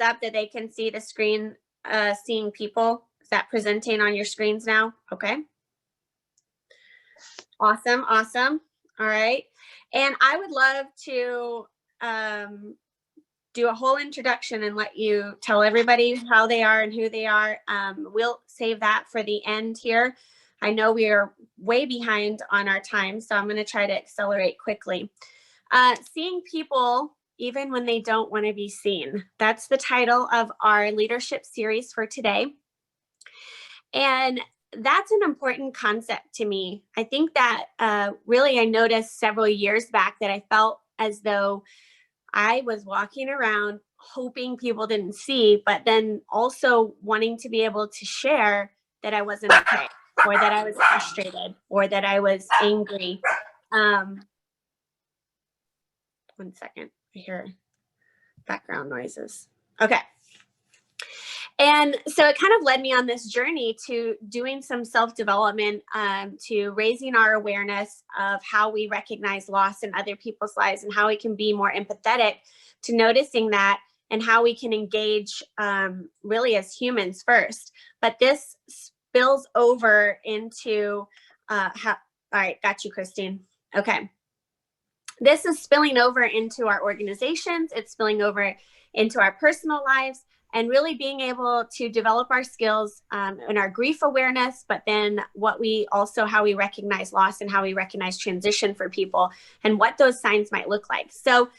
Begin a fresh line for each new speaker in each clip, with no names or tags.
up that they can see the screen, seeing people? Is that presenting on your screens now? Okay. Awesome, awesome. All right. And I would love to do a whole introduction and let you tell everybody how they are and who they are. We'll save that for the end here. I know we are way behind on our time, so I'm going to try to accelerate quickly. Seeing people even when they don't want to be seen. That's the title of our leadership series for today. And that's an important concept to me. I think that really I noticed several years back that I felt as though I was walking around hoping people didn't see, but then also wanting to be able to share that I wasn't okay, or that I was frustrated, or that I was angry. One second, I hear background noises. Okay. And so it kind of led me on this journey to doing some self-development, to raising our awareness of how we recognize loss in other people's lives and how we can be more empathetic to noticing that and how we can engage really as humans first. But this spills over into all right, got you, Christine. Okay. This is spilling over into our organizations. It's spilling over into our personal lives, and really being able to develop our skills in our grief awareness, but then how we recognize loss and how we recognize transition for people and what those signs might look like. So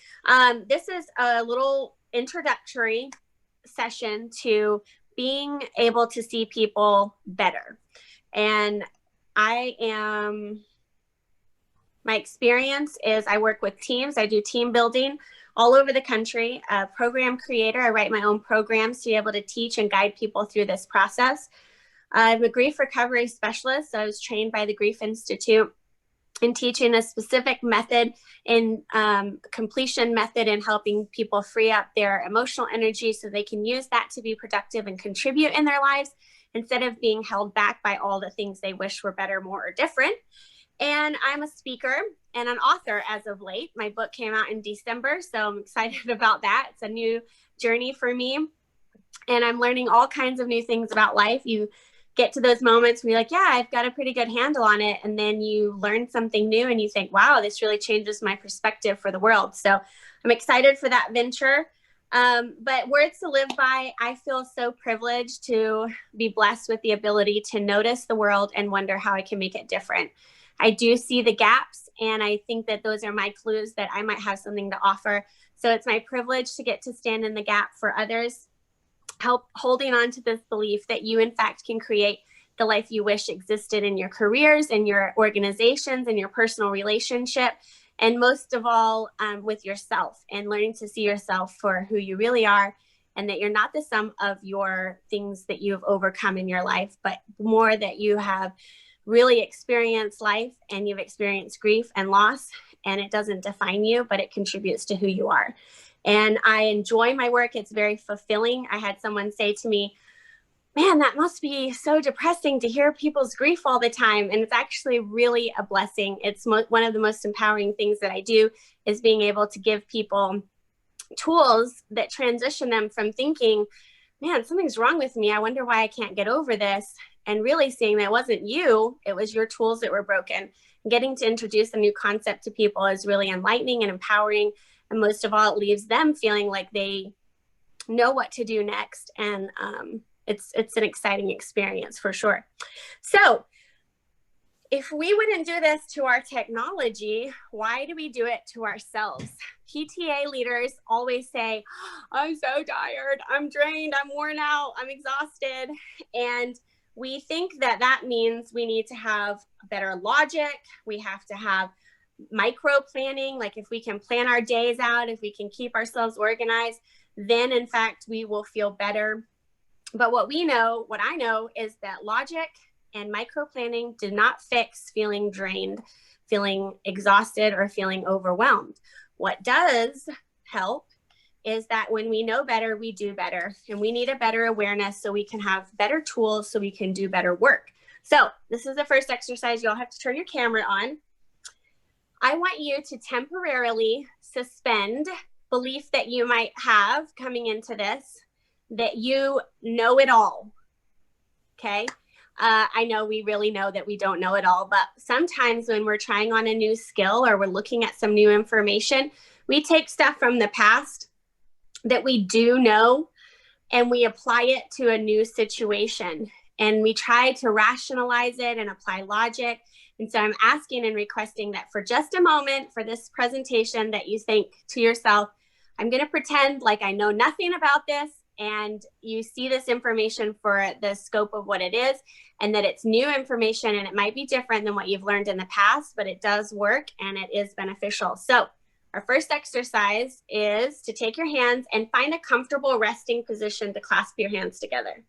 this is a little introductory session to being able to see people better. And my experience is I work with teams. I do team building all over the country. A program creator. I write my own programs to be able to teach and guide people through this process. I'm a grief recovery specialist. So I was trained by the Grief Institute in teaching a specific method in completion method in helping people free up their emotional energy so they can use that to be productive and contribute in their lives instead of being held back by all the things they wish were better, more, or different. And I'm a speaker and an author as of late. My book came out in December, so I'm excited about that. It's a new journey for me. And I'm learning all kinds of new things about life. You get to those moments where you're like, yeah, I've got a pretty good handle on it. And then you learn something new and you think, wow, this really changes my perspective for the world. So I'm excited for that venture. But words to live by, I feel so privileged to be blessed with the ability to notice the world and wonder how I can make it different. I do see the gaps, and I think that those are my clues that I might have something to offer. So it's my privilege to get to stand in the gap for others, holding on to this belief that you, in fact, can create the life you wish existed in your careers, in your organizations, in your personal relationship, and most of all, with yourself, and learning to see yourself for who you really are, and that you're not the sum of your things that you have overcome in your life, but more that you have really experienced life and you've experienced grief and loss, and it doesn't define you, but it contributes to who you are. And I enjoy my work. It's very fulfilling. I had someone say to me, man, that must be so depressing to hear people's grief all the time. And it's actually really a blessing. It's one of the most empowering things that I do is being able to give people tools that transition them from thinking, man, something's wrong with me. I wonder why I can't get over this. And really seeing that it wasn't you, it was your tools that were broken. Getting to introduce a new concept to people is really enlightening and empowering. And most of all, it leaves them feeling like they know what to do next. And it's an exciting experience for sure. So if we wouldn't do this to our technology, why do we do it to ourselves? PTA leaders always say, I'm so tired, I'm drained, I'm worn out, I'm exhausted. And we think that that means we need to have better logic. We have to have micro planning. Like if we can plan our days out, if we can keep ourselves organized, then in fact, we will feel better. But what I know is that logic and micro planning did not fix feeling drained, feeling exhausted, or feeling overwhelmed. What does help is that when we know better, we do better. And we need a better awareness so we can have better tools so we can do better work. So this is the first exercise. You'll have to turn your camera on. I want you to temporarily suspend belief that you might have coming into this that you know it all. Okay. I know we really know that we don't know it all, but sometimes when we're trying on a new skill or we're looking at some new information, we take stuff from the past that we do know and we apply it to a new situation. And we try to rationalize it and apply logic. And so I'm asking and requesting that for just a moment for this presentation that you think to yourself, I'm going to pretend like I know nothing about this, and you see this information for the scope of what it is, and that it's new information and it might be different than what you've learned in the past, but it does work and it is beneficial. So our first exercise is to take your hands and find a comfortable resting position to clasp your hands together.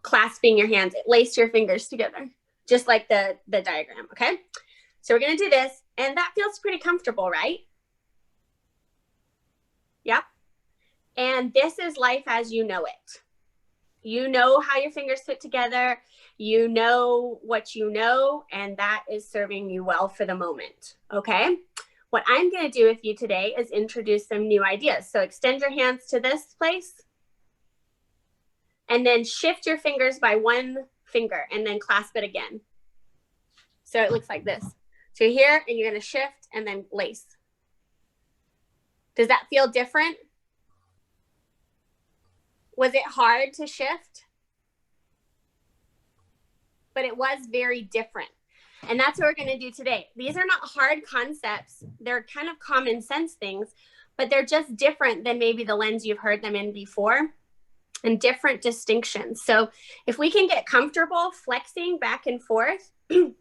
Clasping your hands, lace your fingers together, just like the diagram, okay? So we're gonna do this, and that feels pretty comfortable, right? Yep. And this is life as you know it. You know how your fingers fit together, you know what you know, and that is serving you well for the moment, okay? What I'm gonna do with you today is introduce some new ideas. So extend your hands to this place, and then shift your fingers by one finger and then clasp it again. So it looks like this. So you're here and you're gonna shift and then lace. Does that feel different? Was it hard to shift? But it was very different. And that's what we're gonna do today. These are not hard concepts. They're kind of common sense things, but they're just different than maybe the lens you've heard them in before, and different distinctions. So if we can get comfortable flexing back and forth,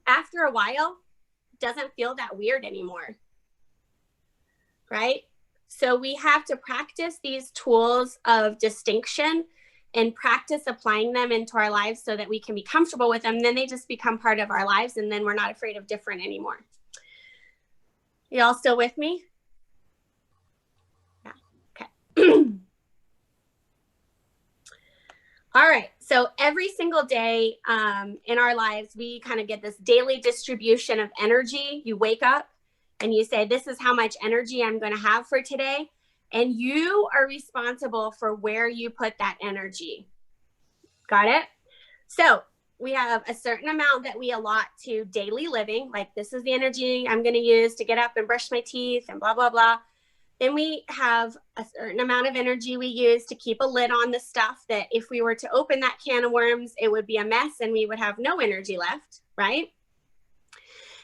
after a while, it doesn't feel that weird anymore, right? So we have to practice these tools of distinction and practice applying them into our lives so that we can be comfortable with them. Then they just become part of our lives, and then we're not afraid of different anymore. You all still with me? Yeah, okay. All right, so every single day in our lives, we kind of get this daily distribution of energy. You wake up and you say, this is how much energy I'm going to have for today. And you are responsible for where you put that energy. Got it? So we have a certain amount that we allot to daily living, like this is the energy I'm going to use to get up and brush my teeth and blah, blah, blah. Then we have a certain amount of energy we use to keep a lid on the stuff that if we were to open that can of worms, it would be a mess and we would have no energy left, right?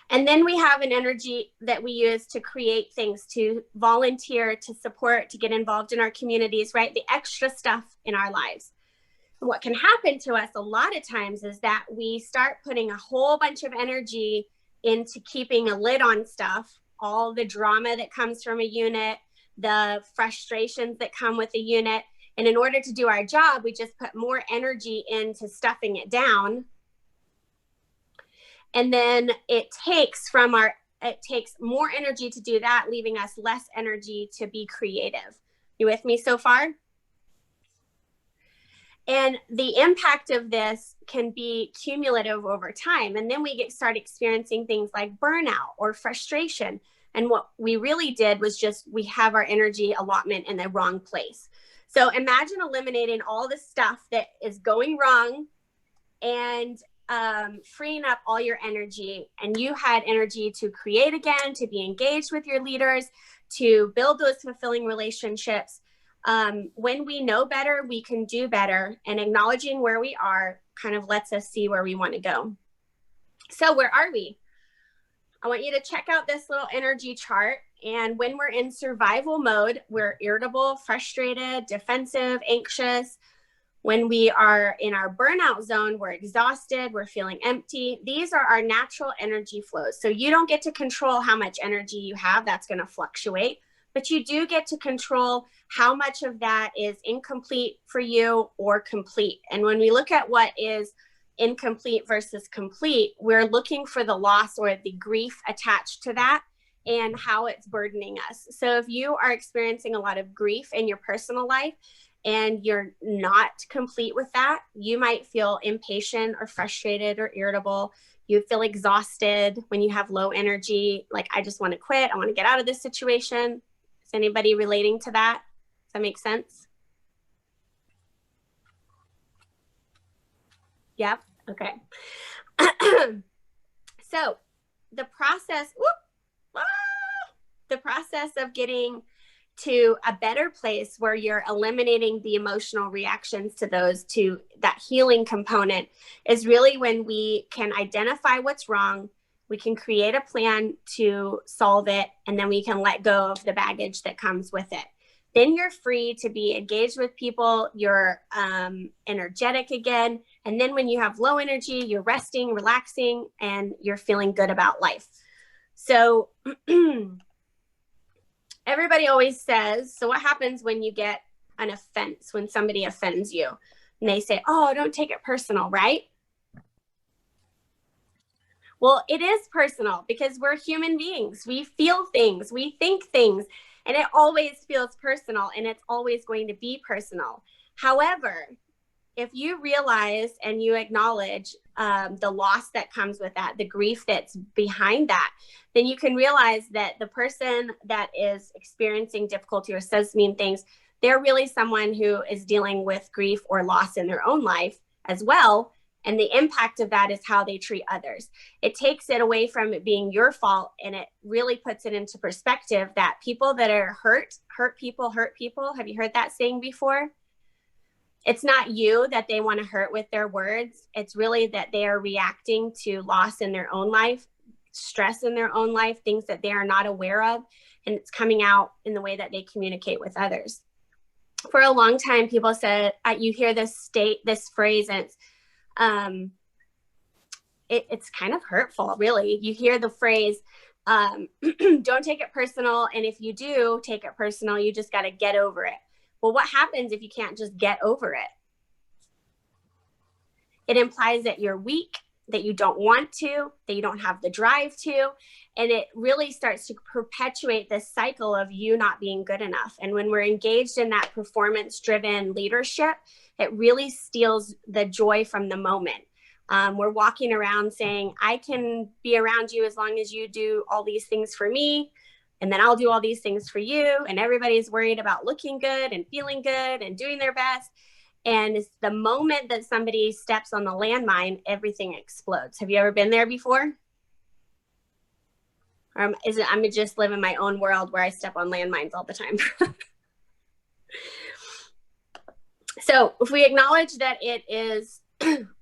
And then we have an energy that we use to create things, to volunteer, to support, to get involved in our communities, right? The extra stuff in our lives. What can happen to us a lot of times is that we start putting a whole bunch of energy into keeping a lid on stuff, all the drama that comes from a unit, the frustrations that come with a unit. And in order to do our job, we just put more energy into stuffing it down. And then it takes more energy to do that, leaving us less energy to be creative. You with me so far? And the impact of this can be cumulative over time. And then we start experiencing things like burnout or frustration. And what we really did was just, we have our energy allotment in the wrong place. So imagine eliminating all the stuff that is going wrong and freeing up all your energy. And you had energy to create again, to be engaged with your leaders, to build those fulfilling relationships. When we know better, we can do better. And acknowledging where we are kind of lets us see where we want to go. So where are we? I want you to check out this little energy chart. And when we're in survival mode, we're irritable, frustrated, defensive, anxious. When we are in our burnout zone, we're exhausted, we're feeling empty. These are our natural energy flows. So you don't get to control how much energy you have. That's going to fluctuate. But you do get to control how much of that is incomplete for you or complete. And when we look at what is incomplete versus complete, we're looking for the loss or the grief attached to that and how it's burdening us. So if you are experiencing a lot of grief in your personal life and you're not complete with that, you might feel impatient or frustrated or irritable. You feel exhausted when you have low energy, like I just want to quit, I want to get out of this situation. Is anybody relating to that? that make sense? Yep. Okay. So the process, the process of getting to a better place where you're eliminating the emotional reactions to those, to that healing component, is really when we can identify what's wrong, we can create a plan to solve it, and then we can let go of the baggage that comes with it. Then you're free to be engaged with people, you're energetic again, and then when you have low energy, you're resting, relaxing, and you're feeling good about life. So everybody always says, so what happens when you get an offense, when somebody offends you? And they say, oh, don't take it personal, right? Well, it is personal because we're human beings. We feel things, we think things, and it always feels personal, and it's always going to be personal. However, if you realize and you acknowledge the loss that comes with that, the grief that's behind that, then you can realize that the person that is experiencing difficulty or says mean things, they're really someone who is dealing with grief or loss in their own life as well. And the impact of that is how they treat others. It takes it away from it being your fault, and it really puts it into perspective that people that are hurt people. Have you heard that saying before? It's not you that they want to hurt with their words. It's really that they are reacting to loss in their own life, stress in their own life, things that they are not aware of, and it's coming out in the way that they communicate with others. For a long time, people said, you hear this phrase, and it's kind of hurtful, really. You hear the phrase, don't take it personal, and if you do take it personal, you just got to get over it. Well, what happens if you can't just get over it? It implies that you're weak, that you don't want to, that you don't have the drive to, and it really starts to perpetuate this cycle of you not being good enough. And when we're engaged in that performance-driven leadership, it really steals the joy from the moment. We're walking around saying, I can be around you as long as you do all these things for me, and then I'll do all these things for you. And everybody's worried about looking good and feeling good and doing their best. And it's the moment that somebody steps on the landmine, everything explodes. Have you ever been there before? Or I'm just living my own world where I step on landmines all the time. So if we acknowledge that it is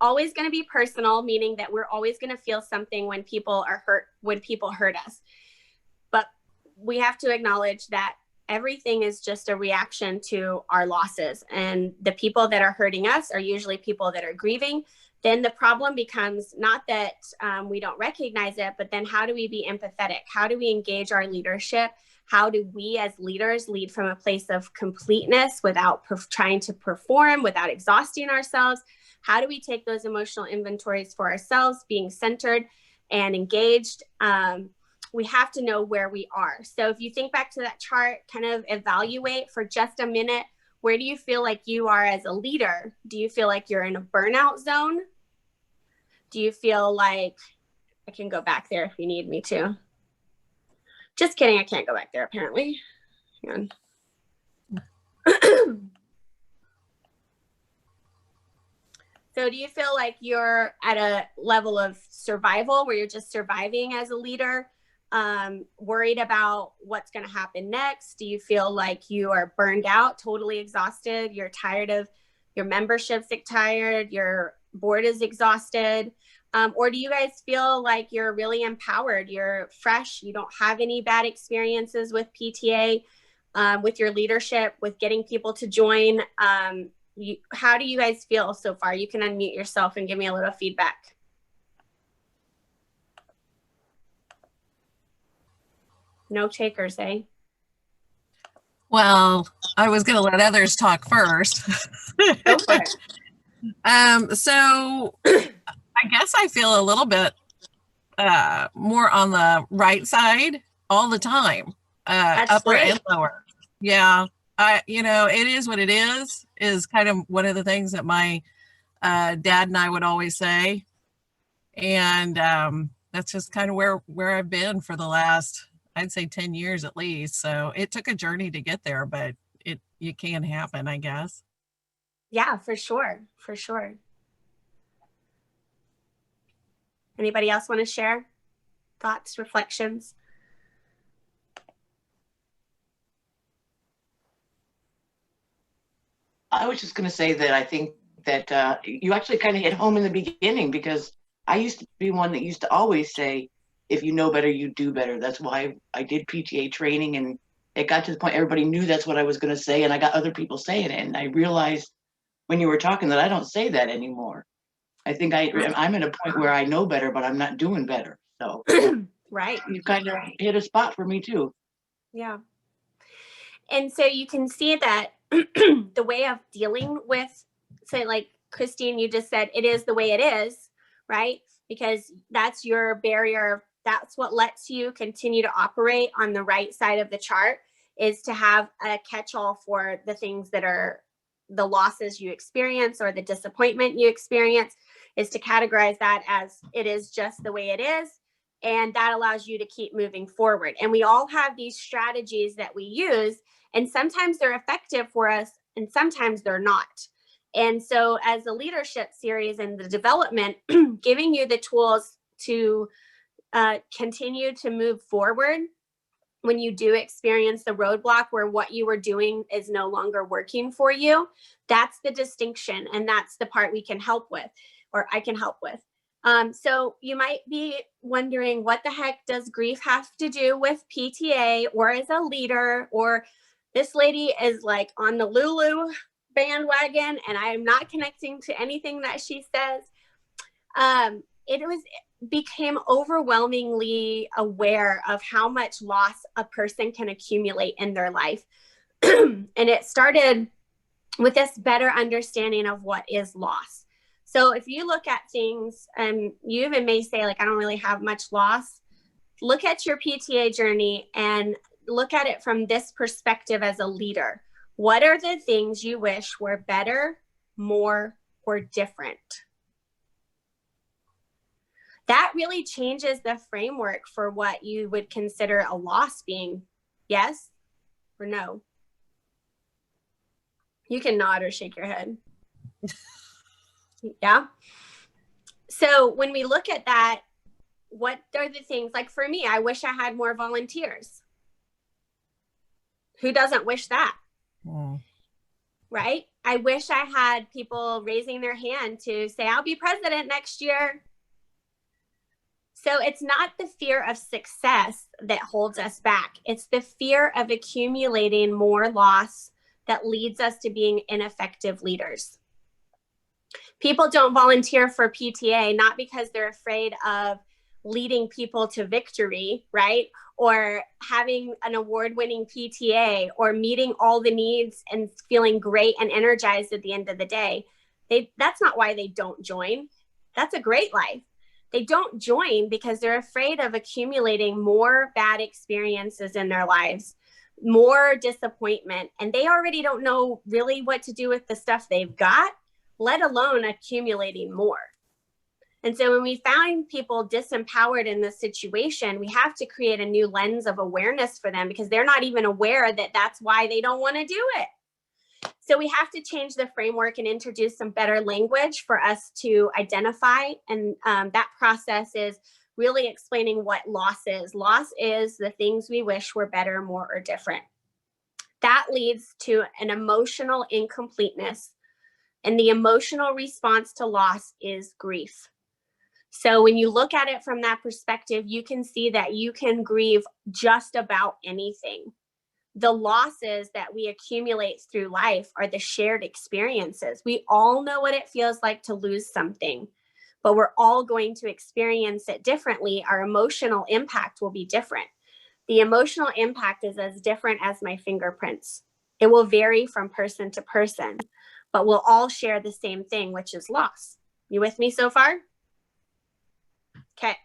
always going to be personal, meaning that we're always going to feel something when people are hurt, when people hurt us. But we have to acknowledge that everything is just a reaction to our losses. And the people that are hurting us are usually people that are grieving. Then the problem becomes not that we don't recognize it, but then how do we be empathetic? How do we engage our leadership? How do we as leaders lead from a place of completeness without trying to perform, without exhausting ourselves? How do we take those emotional inventories for ourselves, being centered and engaged? We have to know where we are. So if you think back to that chart, kind of evaluate for just a minute, where do you feel like you are as a leader? Do you feel like you're in a burnout zone? Do you feel like, I can go back there if you need me to. Just kidding, I can't go back there apparently. Hang on. So do you feel like you're at a level of survival where you're just surviving as a leader, worried about what's going to happen next? Do you feel like you are burned out, totally exhausted? You're tired of your membership's tired, your board is exhausted? Or do you guys feel like you're really empowered? You're fresh. You don't have any bad experiences with PTA, with your leadership, with getting people to join. How do you guys feel so far? You can unmute yourself and give me a little feedback. No takers, eh?
Well, I was going to let others talk first.
Go for it.
So I guess I feel a little bit more on the right side all the time, upper
great.
and lower. Yeah, it is what it is kind of one of the things that my dad and I would always say. And that's just kind of where I've been for the last, I'd say 10 years at least. So it took a journey to get there, but it can happen, I guess.
Yeah, for sure. For sure. Anybody else want to share thoughts, reflections?
I was just going to say that I think that you actually kind of hit home in the beginning, because I used to be one that used to always say, if you know better, you do better. That's why I did PTA training, and it got to the point everybody knew that's what I was going to say, and I got other people saying it. And I realized when you were talking that I don't say that anymore. I think I'm at a point where I know better, but I'm not doing better. So
Right.
you kind of hit a spot for me too.
Yeah. And so you can see that the way of dealing with, say, like Christine, you just said, it is the way it is, right? Because that's your barrier. That's what lets you continue to operate on the right side of the chart, is to have a catch-all for the things that are the losses you experience or the disappointment you experience, is to categorize that as it is just the way it is. And that allows you to keep moving forward. And we all have these strategies that we use, and sometimes they're effective for us and sometimes they're not. And so as a leadership series and the development, giving you the tools to continue to move forward when you do experience the roadblock where what you were doing is no longer working for you, that's the distinction. And that's the part we can help with, or I can help with. So you might be wondering, what the heck does grief have to do with PTA or as a leader? Or this lady is like on the Lulu bandwagon and I am not connecting to anything that she says. It became overwhelmingly aware of how much loss a person can accumulate in their life. And it started with this better understanding of what is loss. So if you look at things, you even may say, like, I don't really have much loss. Look at your PTA journey and look at it from this perspective as a leader. What are the things you wish were better, more, or different? That really changes the framework for what you would consider a loss being. Yes or no? You can nod or shake your head. Yeah. So when we look at that, what are the things, like for me, I wish I had more volunteers. Who doesn't wish that? Right? I wish I had people raising their hand to say, I'll be president next year. So it's not the fear of success that holds us back. It's the fear of accumulating more loss that leads us to being ineffective leaders. People don't volunteer for PTA not because they're afraid of leading people to victory, right? Or having an award-winning PTA or meeting all the needs and feeling great and energized at the end of the day. That's not why they don't join. That's a great life. They don't join because they're afraid of accumulating more bad experiences in their lives, more disappointment, and they already don't know really what to do with the stuff they've got, let alone accumulating more. And so when we find people disempowered in this situation, we have to create a new lens of awareness for them, because they're not even aware that that's why they don't want to do it. So we have to change the framework and introduce some better language for us to identify. And that process is really explaining what loss is. Loss is the things we wish were better, more, or different. That leads to an emotional incompleteness. And the emotional response to loss is grief. So when you look at it from that perspective, you can see that you can grieve just about anything. The losses that we accumulate through life are the shared experiences. We all know what it feels like to lose something, but we're all going to experience it differently. Our emotional impact will be different. The emotional impact is as different as my fingerprints. It will vary from person to person, but we'll all share the same thing, which is loss. You with me so far? Okay.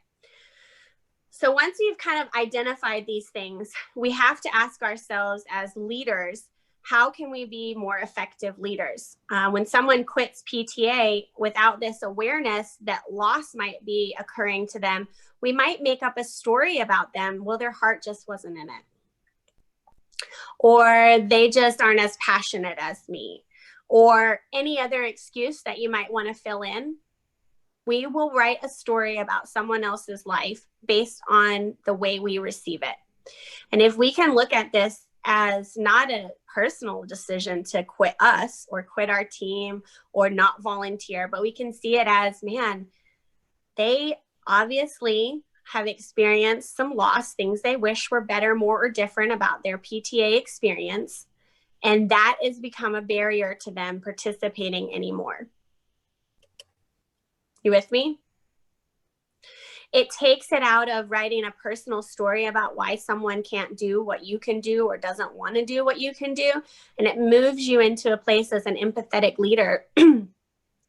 So once we've kind of identified these things, we have to ask ourselves as leaders, how can we be more effective leaders? When someone quits PTA without this awareness that loss might be occurring to them, we might make up a story about them. Well, their heart just wasn't in it. or they just aren't as passionate as me, or any other excuse that you might want to fill in. We will write a story about someone else's life based on the way we receive it. And if we can look at this as not a personal decision to quit us or quit our team or not volunteer, but we can see it as, man, they obviously have experienced some loss, things they wish were better, more, or different about their PTA experience. And that has become a barrier to them participating anymore. You with me? It takes it out of writing a personal story about why someone can't do what you can do or doesn't want to do what you can do. And it moves you into a place as an empathetic leader,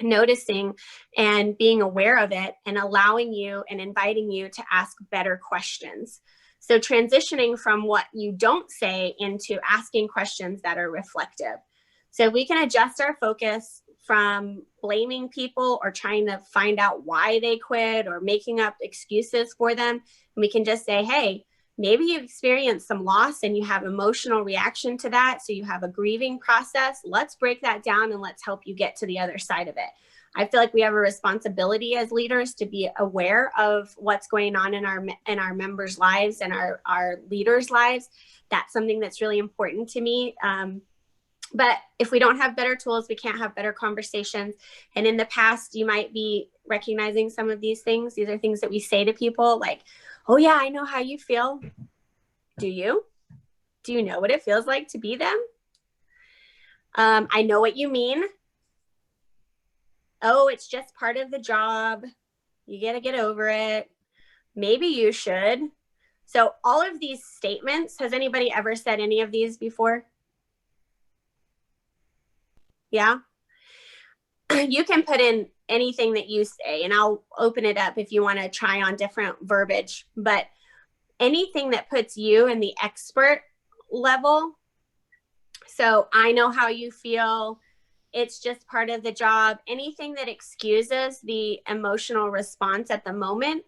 noticing and being aware of it and allowing you and inviting you to ask better questions. So transitioning from what you don't say into asking questions that are reflective. So we can adjust our focus from blaming people or trying to find out why they quit or making up excuses for them. And we can just say, hey, maybe you've experienced some loss and you have emotional reaction to that. So you have a grieving process. Let's break that down and let's help you get to the other side of it. I feel like we have a responsibility as leaders to be aware of what's going on in our members' lives and our leaders' lives. That's something that's really important to me. But if we don't have better tools, we can't have better conversations. And in the past, you might be recognizing some of these things. These are things that we say to people like, oh yeah, I know how you feel. Do you? Do you know what it feels like to be them? I know what you mean. Oh, it's just part of the job. You got to get over it. Maybe you should. So all of these statements, has anybody ever said any of these before? Yeah. You can put in anything that you say, and I'll open it up if you want to try on different verbiage, but anything that puts you in the expert level. So I know how you feel. It's just part of the job. Anything that excuses the emotional response at the moment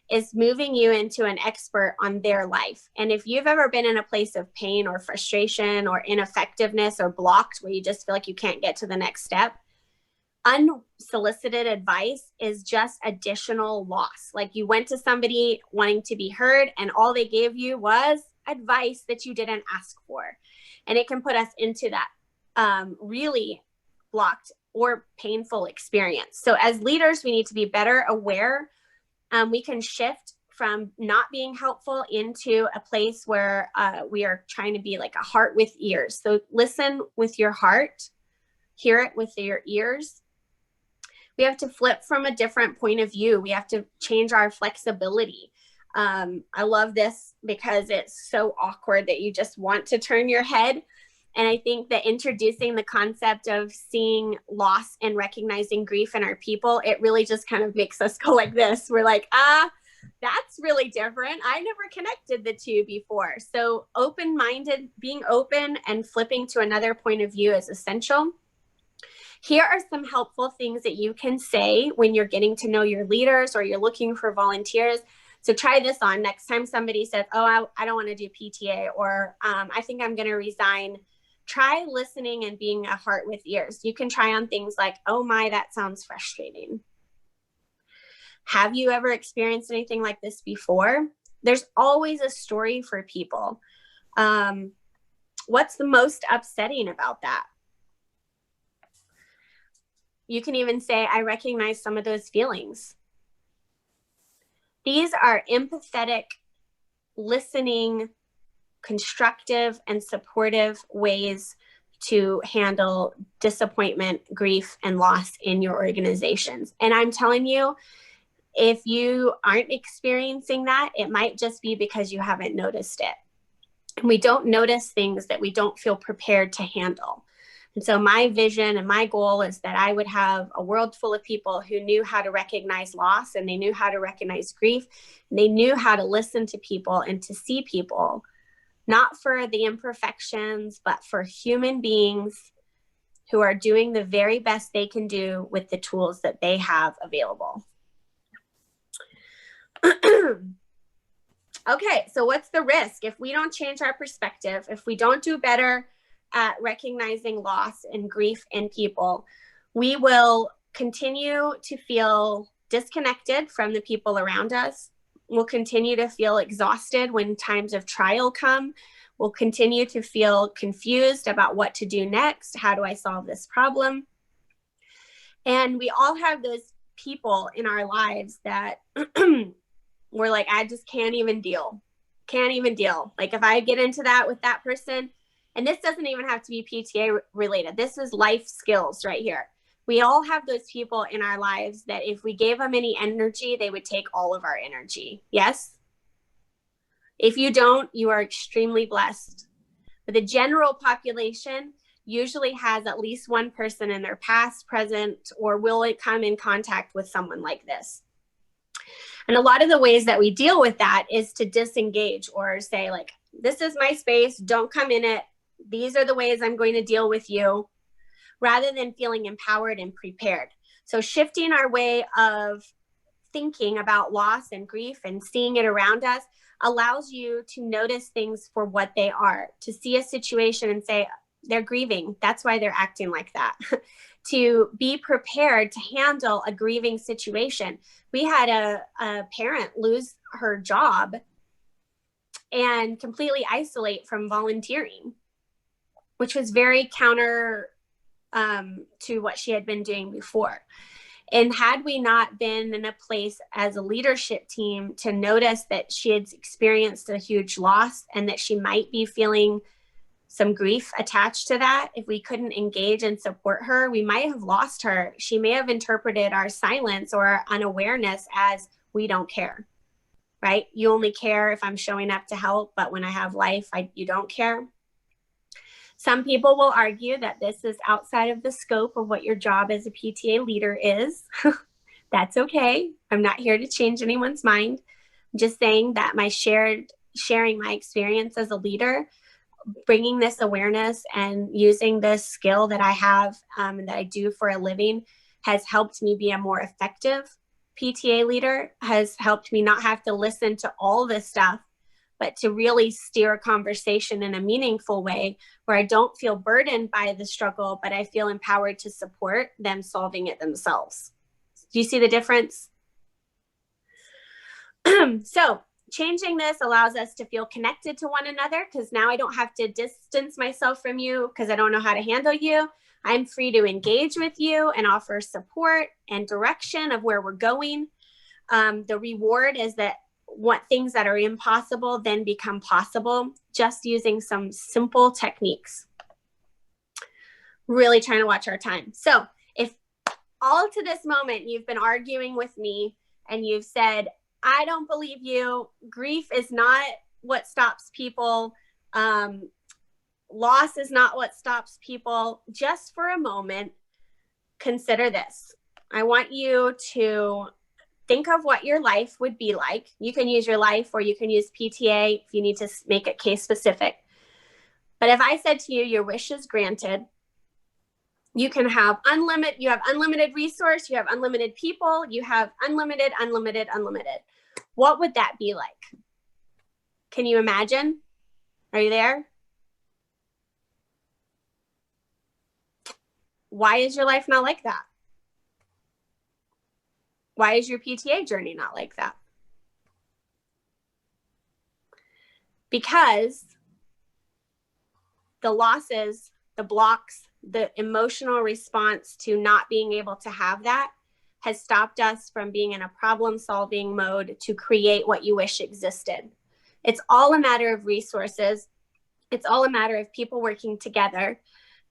is moving you into an expert on their life. And if you've ever been in a place of pain or frustration or ineffectiveness or blocked where you just feel like you can't get to the next step, unsolicited advice is just additional loss. Like you went to somebody wanting to be heard and all they gave you was advice that you didn't ask for. And it can put us into that really blocked or painful experience. So as leaders, we need to be better aware. We can shift from not being helpful into a place where we are trying to be like a heart with ears. So listen with your heart, hear it with your ears. We have to flip from a different point of view. We have to change our flexibility. I love this because it's so awkward that you just want to turn your head. And I think that introducing the concept of seeing loss and recognizing grief in our people, it really just kind of makes us go like this. We're like, that's really different. I never connected the two before. So open-minded, being open and flipping to another point of view is essential. Here are some helpful things that you can say when you're getting to know your leaders or you're looking for volunteers. So try this on next time somebody says, oh, I don't want to do PTA, or I think I'm going to resign. Try listening and being a heart with ears. You can try on things like, oh my, that sounds frustrating. Have you ever experienced anything like this before? There's always a story for people. What's the most upsetting about that? You can even say, I recognize some of those feelings. These are empathetic, listening, constructive and supportive ways to handle disappointment, grief, and loss in your organizations. And I'm telling you, if you aren't experiencing that, it might just be because you haven't noticed it. And we don't notice things that we don't feel prepared to handle. And so my vision and my goal is that I would have a world full of people who knew how to recognize loss, and they knew how to recognize grief, and they knew how to listen to people and to see people, not for the imperfections, but for human beings who are doing the very best they can do with the tools that they have available. Okay, so what's the risk? If we don't change our perspective, if we don't do better at recognizing loss and grief in people, we will continue to feel disconnected from the people around us. We'll continue to feel exhausted when times of trial come. We'll continue to feel confused about what to do next. How do I solve this problem? And we all have those people in our lives that we're like, I just can't even deal. Like if I get into that with that person, and this doesn't even have to be PTA related. This is life skills right here. We all have those people in our lives that if we gave them any energy, they would take all of our energy. Yes? If you don't, you are extremely blessed. But the general population usually has at least one person in their past, present, or will come in contact with someone like this. And a lot of the ways that we deal with that is to disengage or say like, this is my space, don't come in it. These are the ways I'm going to deal with you, rather than feeling empowered and prepared. So shifting our way of thinking about loss and grief and seeing it around us allows you to notice things for what they are, to see a situation and say, they're grieving. That's why they're acting like that. To be prepared to handle a grieving situation. We had a parent lose her job and completely isolate from volunteering, which was very counter to what she had been doing before. And had we not been in a place as a leadership team to notice that she had experienced a huge loss and that she might be feeling some grief attached to that, if we couldn't engage and support her, we might have lost her. She may have interpreted our silence or our unawareness as we don't care, right? You only care if I'm showing up to help, but when I have life, you don't care. Some people will argue that this is outside of the scope of what your job as a PTA leader is. That's okay. I'm not here to change anyone's mind. I'm just saying that sharing my experience as a leader, bringing this awareness and using this skill that I have that I do for a living has helped me be a more effective PTA leader, has helped me not have to listen to all this stuff, but to really steer a conversation in a meaningful way where I don't feel burdened by the struggle, but I feel empowered to support them solving it themselves. Do you see the difference? So changing this allows us to feel connected to one another, because now I don't have to distance myself from you because I don't know how to handle you. I'm free to engage with you and offer support and direction of where we're going. The reward is that what things that are impossible then become possible, just using some simple techniques. Really trying to watch our time. So if all to this moment you've been arguing with me and you've said, I don't believe you, grief is not what stops people, loss is not what stops people, just for a moment, consider this. I want you to think of what your life would be like. You can use your life or you can use PTA if you need to make it case specific. But if I said to you, your wish is granted, you have unlimited resource, you have unlimited people, you have unlimited. What would that be like? Can you imagine? Are you there? Why is your life not like that? Why is your PTA journey not like that? Because the losses, the blocks, the emotional response to not being able to have that has stopped us from being in a problem-solving mode to create what you wish existed. It's all a matter of resources. It's all a matter of people working together.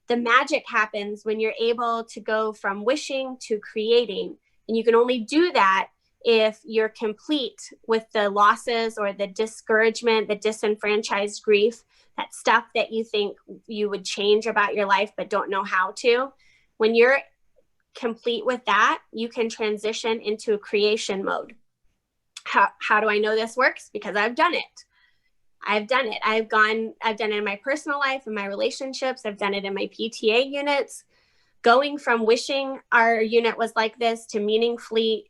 The magic happens when you're able to go from wishing to creating. And you can only do that if you're complete with the losses or the discouragement, the disenfranchised grief, that stuff that you think you would change about your life but don't know how to. When you're complete with that, you can transition into a creation mode. How do I know this works? Because I've done it. I've done it. I've done it in my personal life, in my relationships. I've done it in my PTA units. Going from wishing our unit was like this to meaningfully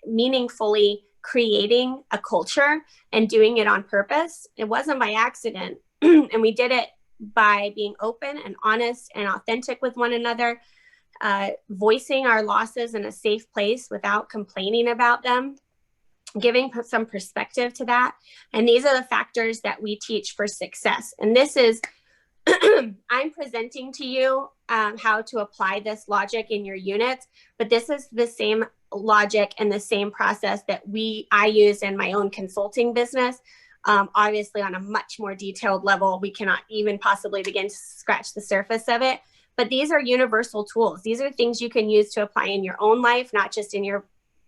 creating a culture and doing it on purpose. It wasn't by accident. And we did it by being open and honest and authentic with one another, voicing our losses in a safe place without complaining about them, giving some perspective to that. And these are the factors that we teach for success. And this is, I'm presenting to you how to apply this logic in your units, but this is the same logic and the same process that I use in my own consulting business. Obviously on a much more detailed level, we cannot even possibly begin to scratch the surface of it, but these are universal tools. These are things you can use to apply in your own life, not just in your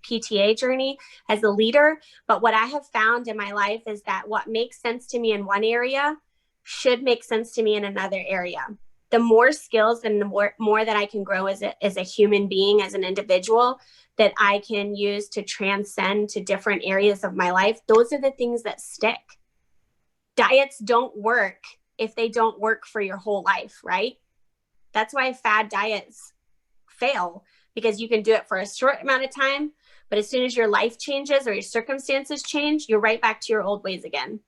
PTA journey as a leader. But what I have found in my life is that what makes sense to me in one area should make sense to me in another area. The more skills and the more that I can grow as a human being, as an individual, that I can use to transcend to different areas of my life, those are the things that stick. Diets don't work if they don't work for your whole life, right? That's why fad diets fail, because you can do it for a short amount of time, but as soon as your life changes or your circumstances change, you're right back to your old ways again.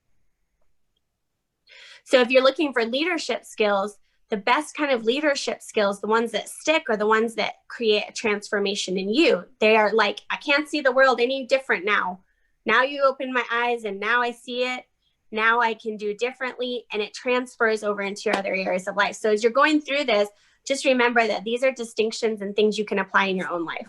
So if you're looking for leadership skills, the best kind of leadership skills, the ones that stick, are the ones that create a transformation in you. They are like, I can't see the world any different now. Now you open my eyes and now I see it. Now I can do differently, and it transfers over into your other areas of life. So as you're going through this, just remember that these are distinctions and things you can apply in your own life.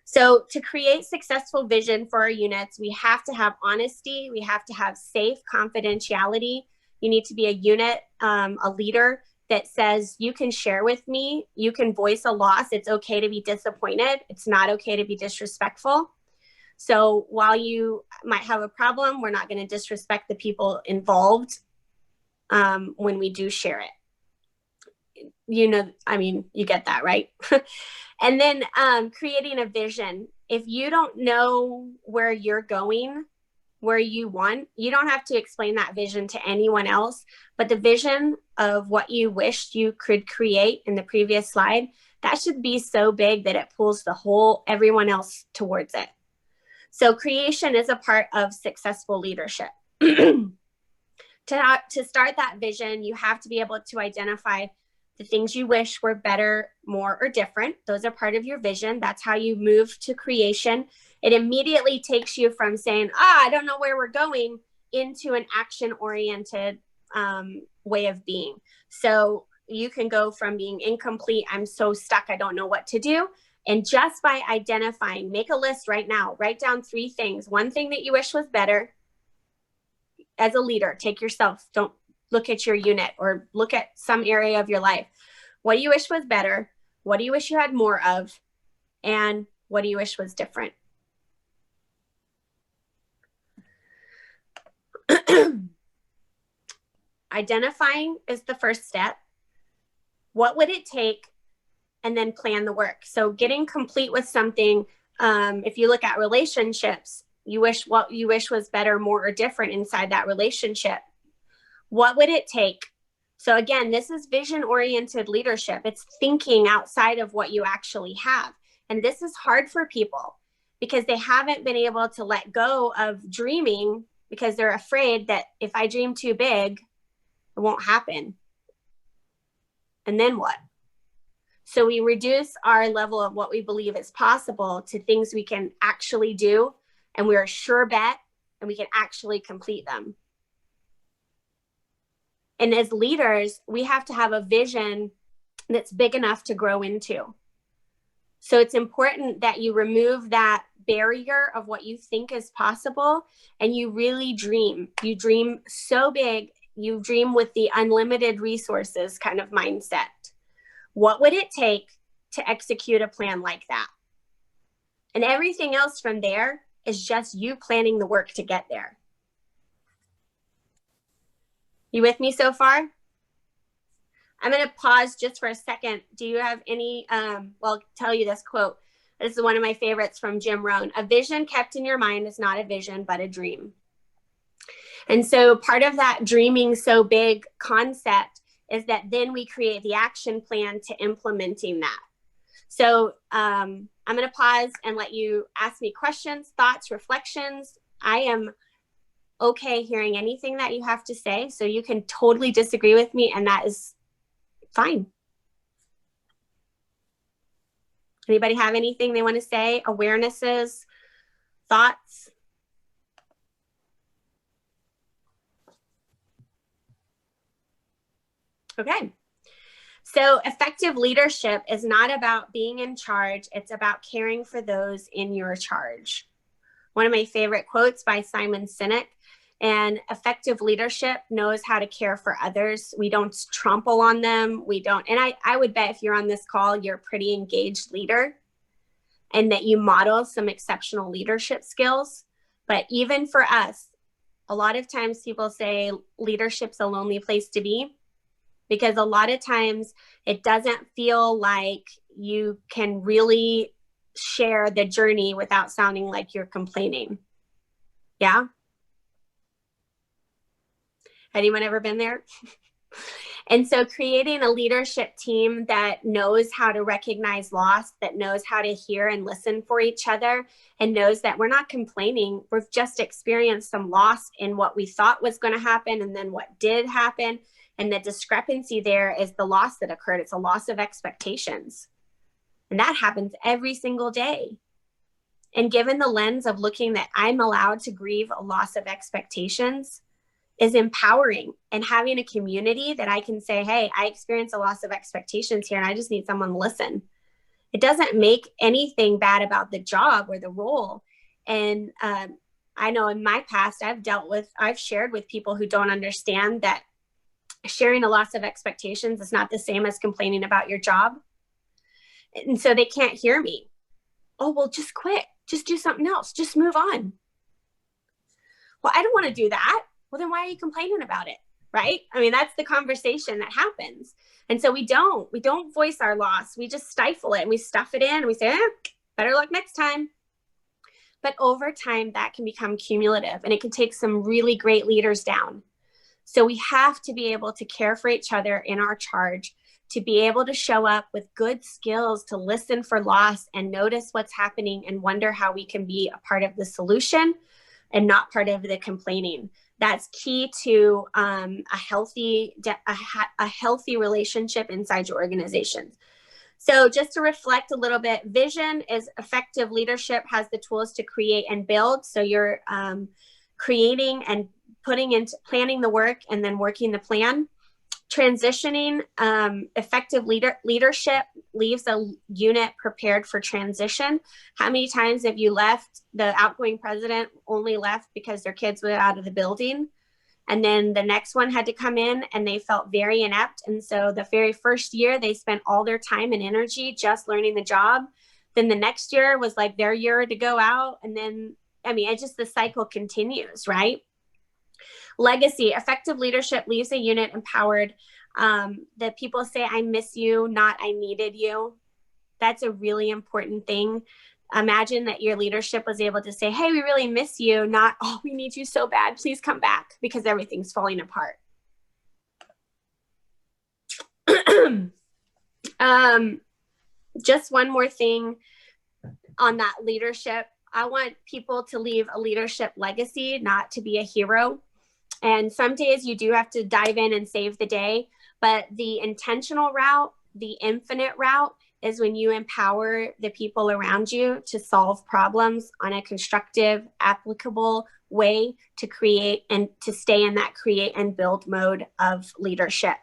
So to create successful vision for our units, we have to have honesty. We have to have safe confidentiality. You need to be a unit, a leader that says, you can share with me, you can voice a loss. It's okay to be disappointed. It's not okay to be disrespectful. So while you might have a problem, we're not going to disrespect the people involved when we do share it. You know, I mean, you get that, right? And then creating a vision. If you don't know where you're going, where you want, you don't have to explain that vision to anyone else, but the vision of what you wished you could create in the previous slide, that should be so big that it pulls everyone else towards it. So creation is a part of successful leadership. To start that vision, you have to be able to identify the things you wish were better, more, or different. Those are part of your vision. That's how you move to creation. It immediately takes you from saying, I don't know where we're going, into an action-oriented way of being. So you can go from being incomplete, I'm so stuck, I don't know what to do. And just by identifying, make a list right now, write down 3 things. One thing that you wish was better. As a leader, take yourself, don't look at your unit or look at some area of your life. What do you wish was better? What do you wish you had more of? And what do you wish was different? Identifying is the first step. What would it take? And then plan the work. So getting complete with something, if you look at relationships, what you wish was better, more, or different inside that relationship. What would it take? So again, this is vision-oriented leadership. It's thinking outside of what you actually have. And this is hard for people because they haven't been able to let go of dreaming, because they're afraid that if I dream too big, it won't happen. And then what? So we reduce our level of what we believe is possible to things we can actually do, and we're a sure bet, and we can actually complete them. And as leaders, we have to have a vision that's big enough to grow into. So it's important that you remove that barrier of what you think is possible, and you really dream. You dream so big, you dream with the unlimited resources kind of mindset. What would it take to execute a plan like that? And everything else from there is just you planning the work to get there. You with me so far? I'm going to pause just for a second. Do you have any, well, I'll tell you this quote. This is one of my favorites from Jim Rohn. A vision kept in your mind is not a vision, but a dream. And so part of that dreaming so big concept is that then we create the action plan to implementing that. So I'm going to pause and let you ask me questions, thoughts, reflections, I am okay hearing anything that you have to say. So you can totally disagree with me, and that is fine. Anybody have anything they want to say? Awarenesses, thoughts? Okay. So effective leadership is not about being in charge. It's about caring for those in your charge. One of my favorite quotes by Simon Sinek, and effective leadership knows how to care for others. We don't trample on them. We don't, and I would bet if you're on this call, you're a pretty engaged leader and that you model some exceptional leadership skills. But even for us, a lot of times people say leadership's a lonely place to be, because a lot of times it doesn't feel like you can really share the journey without sounding like you're complaining. Yeah? Anyone ever been there? And so creating a leadership team that knows how to recognize loss, that knows how to hear and listen for each other, and knows that we're not complaining. We've just experienced some loss in what we thought was going to happen and then what did happen. And the discrepancy there is the loss that occurred. It's a loss of expectations. And that happens every single day. And given the lens of looking that I'm allowed to grieve a loss of expectations is empowering, and having a community that I can say, hey, I experienced a loss of expectations here and I just need someone to listen. It doesn't make anything bad about the job or the role. And I know in my past, I've shared with people who don't understand that sharing a loss of expectations is not the same as complaining about your job. And so they can't hear me. Oh, well, just quit. Just do something else. Just move on. Well, I don't want to do that. Well, then why are you complaining about it? Right? I mean, that's the conversation that happens. And so we don't voice our loss. We just stifle it and we stuff it in and we say, better luck next time. But over time, that can become cumulative and it can take some really great leaders down. So we have to be able to care for each other in our charge, to be able to show up with good skills, to listen for loss and notice what's happening and wonder how we can be a part of the solution and not part of the complaining. That's key to a healthy relationship inside your organization. So just to reflect a little bit, vision is effective leadership has the tools to create and build. So you're creating and putting into planning the work and then working the plan. Transitioning, effective leadership leaves a unit prepared for transition. How many times have you left? The outgoing president only left because their kids were out of the building. And then the next one had to come in and they felt very inept. And so the very first year, they spent all their time and energy just learning the job. Then the next year was like their year to go out. And then, I mean, the cycle continues, right? Legacy, effective leadership leaves a unit empowered. That people say, I miss you, not I needed you. That's a really important thing. Imagine that your leadership was able to say, hey, we really miss you, not, oh, we need you so bad, please come back, because everything's falling apart. Just one more thing on that leadership. I want people to leave a leadership legacy, not to be a hero. And some days you do have to dive in and save the day, but the intentional route, the infinite route, is when you empower the people around you to solve problems on a constructive, applicable way to create and to stay in that create and build mode of leadership.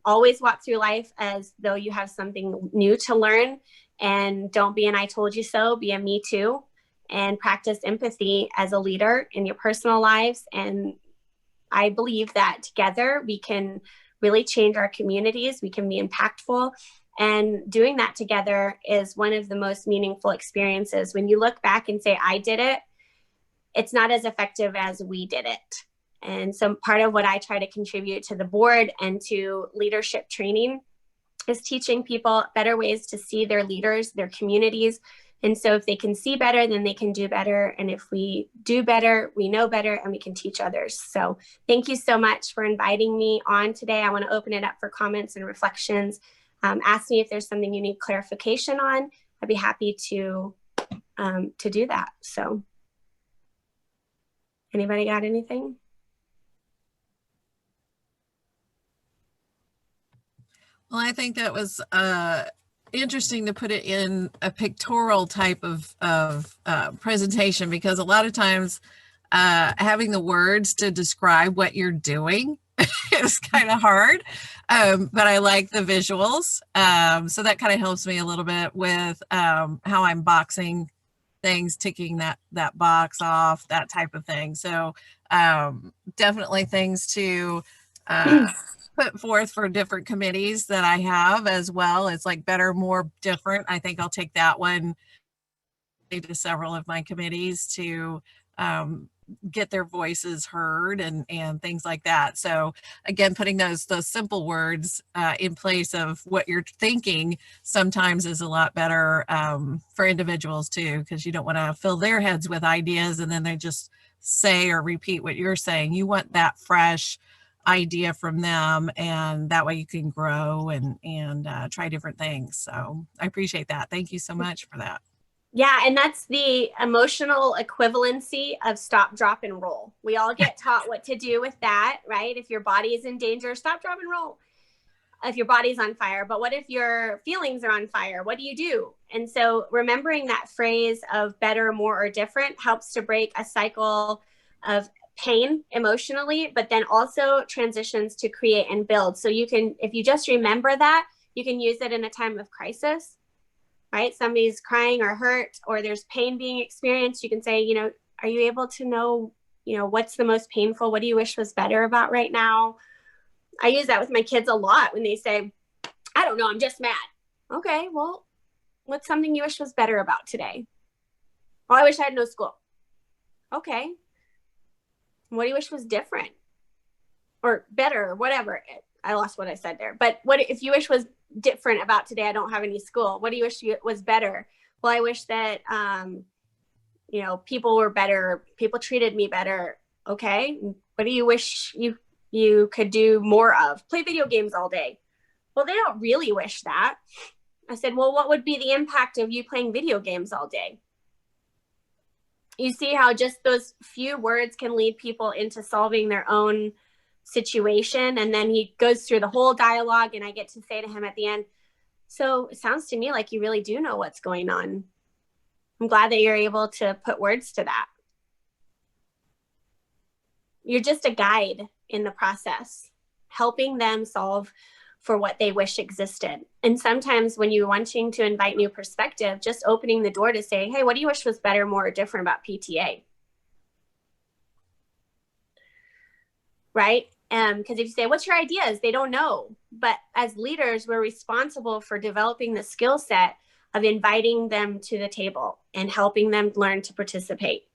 Always walk through life as though you have something new to learn, and don't be an I told you so, be a me too. And practice empathy as a leader in your personal lives. And I believe that together we can really change our communities. We can be impactful. And doing that together is one of the most meaningful experiences. When you look back and say, I did it, it's not as effective as we did it. And so part of what I try to contribute to the board and to leadership training is teaching people better ways to see their leaders, their communities. And so if they can see better, then they can do better. And if we do better, we know better and we can teach others. So thank you so much for inviting me on today. I want to open it up for comments and reflections. Ask me if there's something you need clarification on. I'd be happy to do that. So. Anybody got anything?
Well, I think that was interesting to put it in a pictorial type of presentation, because a lot of times having the words to describe what you're doing is kind of hard, but I like the visuals. So that kind of helps me a little bit with how I'm boxing things, ticking that box off, that type of thing. So definitely things to put forth for different committees that I have as well. It's like better, more, different. I think I'll take that one to several of my committees to get their voices heard and things like that. So again, putting those simple words in place of what you're thinking sometimes is a lot better for individuals too, because you don't want to fill their heads with ideas and then they just say or repeat what you're saying. You want that fresh idea from them, and that way you can grow and try different things. So I appreciate that. Thank you so much for that.
Yeah, and that's the emotional equivalency of stop, drop, and roll. We all get taught what to do with that, right? If your body is in danger, stop, drop, and roll. If your body's on fire, but what if your feelings are on fire? What do you do? And so remembering that phrase of better, more, or different helps to break a cycle of pain emotionally, but then also transitions to create and build. So you can, if you just remember that, you can use it in a time of crisis, right? Somebody's crying or hurt, or there's pain being experienced. You can say, you know, are you able to know, you know, what's the most painful? What do you wish was better about right now? I use that with my kids a lot when they say, I don't know, I'm just mad. Okay, well, what's something you wish was better about today? Well, I wish I had no school. Okay. What do you wish was different or better or whatever? I lost what I said there. But what if you wish was different about today? I don't have any school. What do you wish was better? Well, I wish that, you know, people were better. People treated me better. Okay. What do you wish you could do more of? Play video games all day. Well, they don't really wish that. I said, well, what would be the impact of you playing video games all day? You see how just those few words can lead people into solving their own situation. And then he goes through the whole dialogue, and I get to say to him at the end, so it sounds to me like you really do know what's going on. I'm glad that you're able to put words to that. You're just a guide in the process, helping them solve for what they wish existed. And sometimes when you're wanting to invite new perspective, just opening the door to say, hey, what do you wish was better, more, or different about PTA? Right? Because if you say, what's your ideas? They don't know. But as leaders, we're responsible for developing the skill set of inviting them to the table and helping them learn to participate.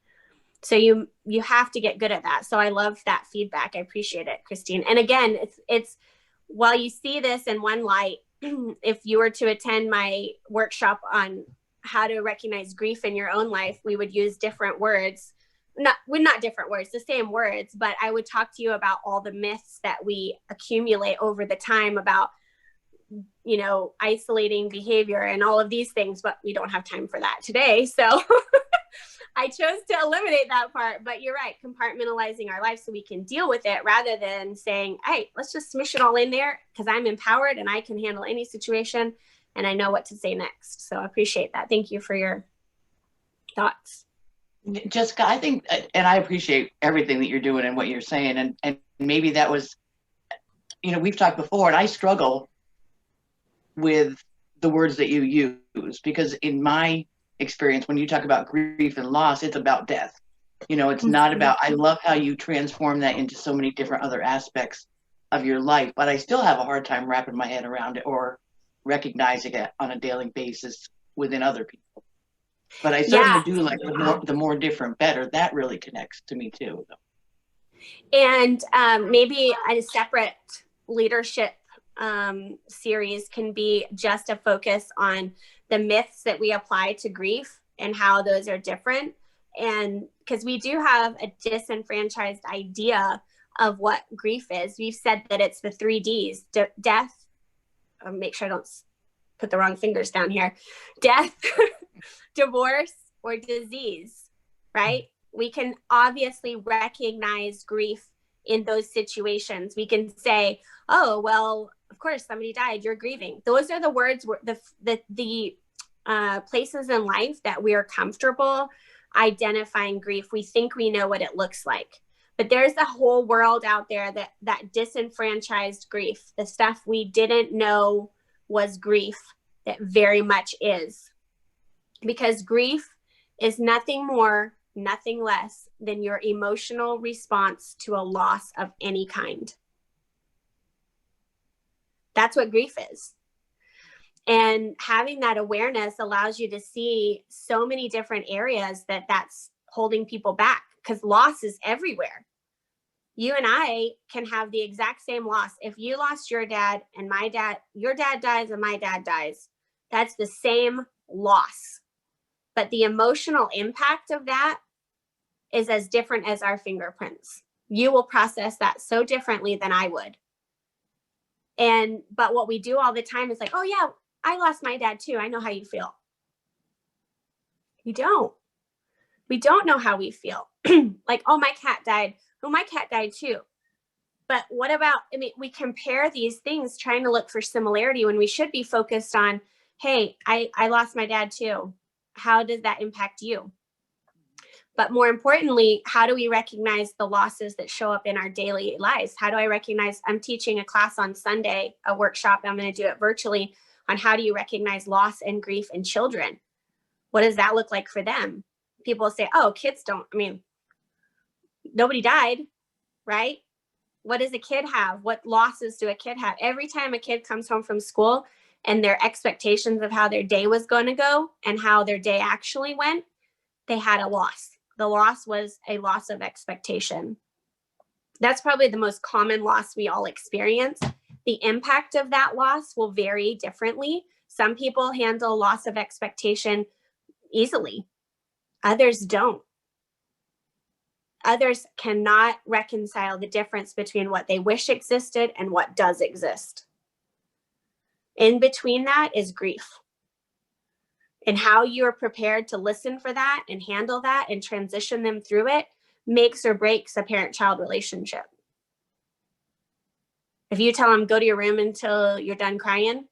So you have to get good at that. So I love that feedback. I appreciate it, Christine. And again, it's while you see this in one light, if you were to attend my workshop on how to recognize grief in your own life, we would use different words, not different words, the same words, but I would talk to you about all the myths that we accumulate over the time about, you know, isolating behavior and all of these things, but we don't have time for that today. So I chose to eliminate that part, but you're right, compartmentalizing our life so we can deal with it rather than saying, hey, let's just smush it all in there because I'm empowered and I can handle any situation and I know what to say next. So I appreciate that. Thank you for your thoughts.
Jessica, I think, and I appreciate everything that you're doing and what you're saying. And maybe that was, you know, we've talked before, and I struggle with the words that you use because in my experience, when you talk about grief and loss, it's about death. You know, it's not about, I love how you transform that into so many different other aspects of your life, but I still have a hard time wrapping my head around it or recognizing it on a daily basis within other people. But I certainly do like the more different, better. That really connects to me too.
And maybe a separate leadership series can be just a focus on the myths that we apply to grief and how those are different. And because we do have a disenfranchised idea of what grief is. We've said that it's the 3 Ds, death, make sure I don't put the wrong fingers down here, death, divorce, or disease, right? We can obviously recognize grief in those situations. We can say, oh, well, of course, somebody died, you're grieving. Those are the words, the places in life that we are comfortable identifying grief. We think we know what it looks like. But there's a whole world out there that disenfranchised grief, the stuff we didn't know was grief, that very much is. Because grief is nothing more, nothing less than your emotional response to a loss of any kind. That's what grief is. And having that awareness allows you to see so many different areas that's holding people back, because loss is everywhere. You and I can have the exact same loss. If you lost your dad and my dad, your dad dies and my dad dies, that's the same loss. But the emotional impact of that is as different as our fingerprints. You will process that so differently than I would. But what we do all the time is like, oh yeah, I lost my dad too. I know how you feel. You don't. We don't know how we feel. Like, oh, my cat died. Oh, my cat died too. But what about, we compare these things trying to look for similarity when we should be focused on, hey, I lost my dad too. How does that impact you? But more importantly, how do we recognize the losses that show up in our daily lives? How do I recognize, I'm teaching a class on Sunday, a workshop, I'm going to do it virtually, on how do you recognize loss and grief in children? What does that look like for them? People say, oh, kids don't, nobody died, right? What does a kid have? What losses do a kid have? Every time a kid comes home from school and their expectations of how their day was going to go and how their day actually went, they had a loss. The loss was a loss of expectation. That's probably the most common loss we all experience. The impact of that loss will vary differently. Some people handle loss of expectation easily. Others don't. Others cannot reconcile the difference between what they wish existed and what does exist. In between that is grief. And how you are prepared to listen for that and handle that and transition them through it makes or breaks a parent-child relationship. If you tell them, go to your room until you're done crying,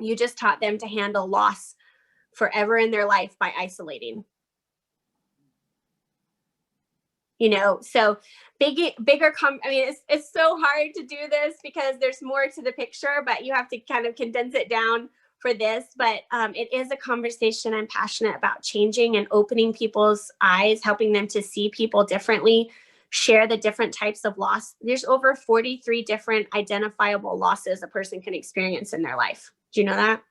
you just taught them to handle loss forever in their life by isolating. So it's so hard to do this because there's more to the picture, but you have to kind of condense it down for this. But it is a conversation I'm passionate about changing and opening people's eyes, helping them to see people differently, share the different types of loss. There's over 43 different identifiable losses a person can experience in their life. Do you know that?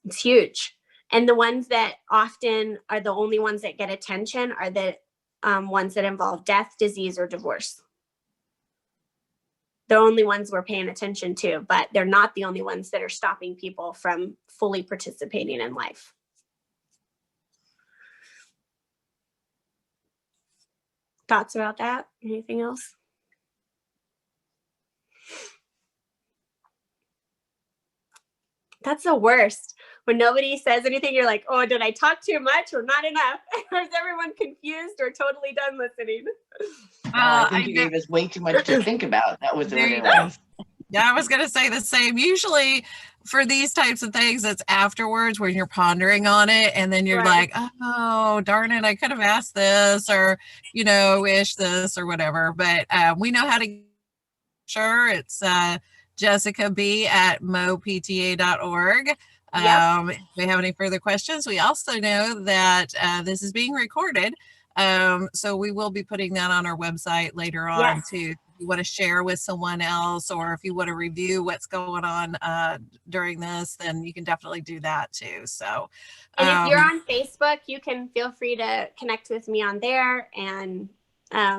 It's huge. And the ones that often are the only ones that get attention are the ones that involve death, disease, or divorce. The only ones we're paying attention to, but they're not the only ones that are stopping people from fully participating in life. Thoughts about that? Anything else? That's the worst. When nobody says anything, you're like, oh, did I talk too much or not enough? Or is everyone confused or totally done listening?
I think you gave us way too much to think about. That was what it was.
Yeah, I was going to say the same. Usually for these types of things, it's afterwards when you're pondering on it. And then you're like, oh, darn it, I could have asked this or, wish this or whatever. But we know how to. Sure. It's Jessica B at mopta.org. If we have any further questions, we also know that this is being recorded. So we will be putting that on our website later on too. If you want to share with someone else, or if you want to review what's going on during this, then you can definitely do that too. So,
and if you're on Facebook, you can feel free to connect with me on there, and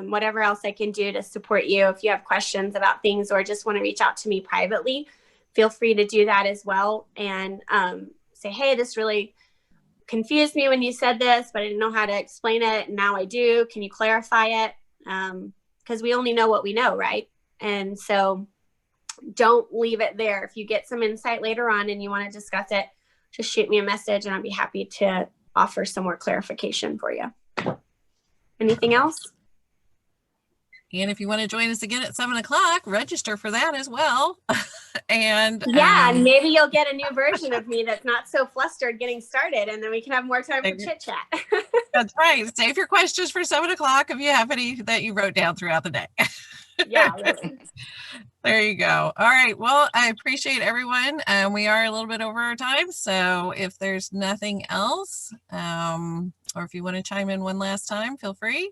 whatever else I can do to support you. If you have questions about things or just want to reach out to me privately, feel free to do that as well. And say, hey, this really confused me when you said this, but I didn't know how to explain it. And now I do. Can you clarify it? Because we only know what we know, right? And so don't leave it there. If you get some insight later on and you want to discuss it, just shoot me a message and I'll be happy to offer some more clarification for you. Anything else?
And if you want to join us again at 7 o'clock, register for that as well. And
yeah, and maybe you'll get a new version of me that's not so flustered getting started, and then we can have more time for chit chat.
That's right. Save your questions for 7 o'clock if you have any that you wrote down throughout the day.
Yeah, really.
There you go. All right. Well, I appreciate everyone. We are a little bit over our time. So if there's nothing else, or if you want to chime in one last time, feel free.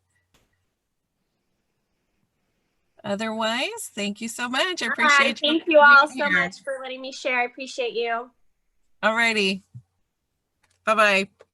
Otherwise, thank you so much. I appreciate you.
Thank you all so much for letting me share. I appreciate you.
All righty. Bye-bye.